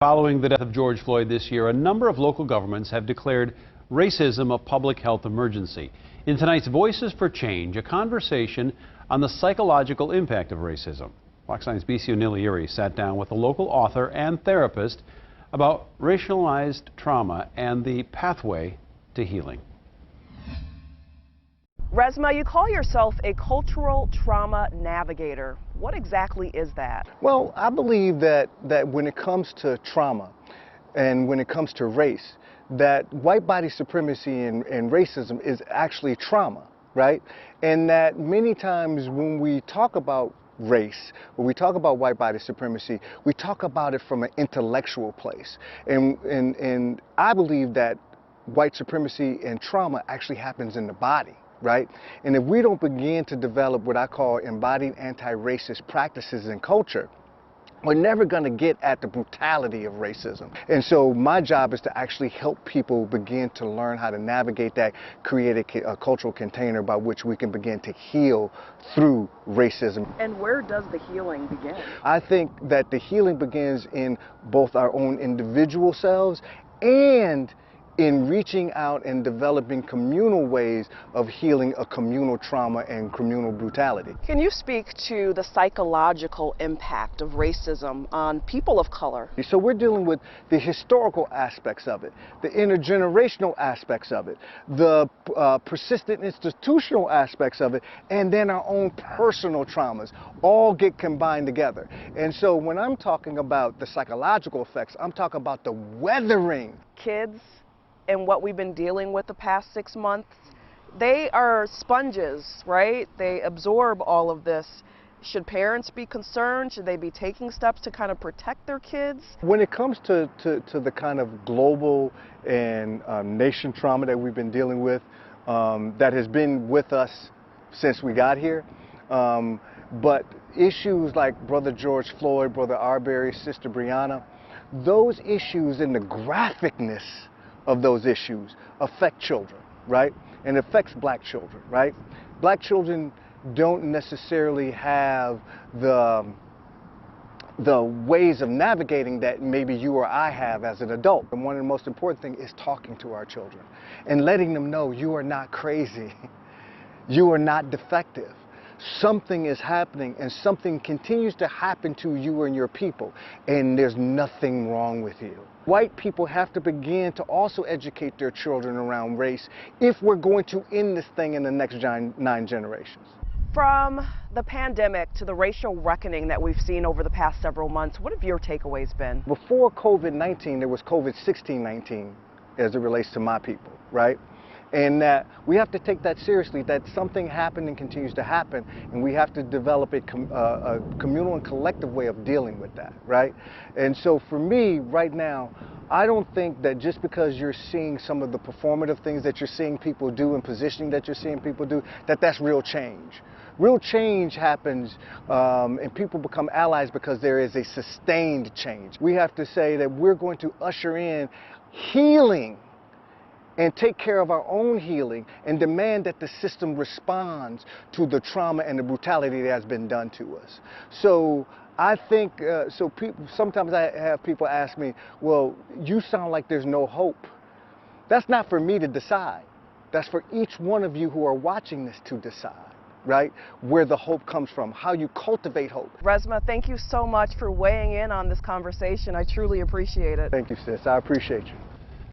Following the death of George Floyd this year, a number of local governments have declared racism a public health emergency. In tonight's Voices for Change, a conversation on the psychological impact of racism. Fox 9's Bisi Onile-Ere sat down with a local author and therapist about racialized trauma and the pathway to healing. Resmaa, you call yourself a cultural trauma navigator. What exactly is that? Well, I believe that when it comes to trauma and when it comes to race, that white body supremacy and racism is actually trauma, right? And that many times when we talk about race, when we talk about white body supremacy, we talk about it from an intellectual place. And I believe that white supremacy and trauma actually happens in the body. Right? And if we don't begin to develop what I call embodied anti-racist practices and culture, we're never going to get at the brutality of racism. And so my job is to actually help people begin to learn how to navigate that, create a cultural container by which we can begin to heal through racism. And where does the healing begin? I think that the healing begins in both our own individual selves and in reaching out and developing communal ways of healing a communal trauma and communal brutality. Can you speak to the psychological impact of racism on people of color? So we're dealing with the historical aspects of it, the intergenerational aspects of it, the persistent institutional aspects of it, and then our own personal traumas all get combined together. And so when I'm talking about the psychological effects, I'm talking about the weathering. Kids and what we've been dealing with the past 6 months, they are sponges, right? They absorb all of this. Should parents be concerned? Should they be taking steps to kind of protect their kids? When it comes to the kind of global and nation trauma that we've been dealing with, that has been with us since we got here, but issues like Brother George Floyd, Brother Arbery, Sister Breonna, those issues and the graphicness of those issues affect children, right? And affects black children, right? Black children don't necessarily have the ways of navigating that maybe you or I have as an adult. And one of the most important things is talking to our children and letting them know you are not crazy. You are not defective. Something is happening and something continues to happen to you and your people, and there's nothing wrong with you. White people have to begin to also educate their children around race if we're going to end this thing in the next 9 generations. From the pandemic to the racial reckoning that we've seen over the past several months, what have your takeaways been? Before COVID-19, there was COVID-16-19 as it relates to my people, right? And that we have to take that seriously, that something happened and continues to happen, and we have to develop a communal and collective way of dealing with that, right? And so for me, right now, I don't think that just because you're seeing some of the performative things that you're seeing people do and positioning that you're seeing people do, that that's real change. Real change happens and people become allies because there is a sustained change. We have to say that we're going to usher in healing and take care of our own healing and demand that the system responds to the trauma and the brutality that has been done to us. So I think, sometimes I have people ask me, well, you sound like there's no hope. That's not for me to decide. That's for each one of you who are watching this to decide, right? Where the hope comes from, how you cultivate hope. Resmaa, thank you so much for weighing in on this conversation. I truly appreciate it. Thank you, sis. I appreciate you.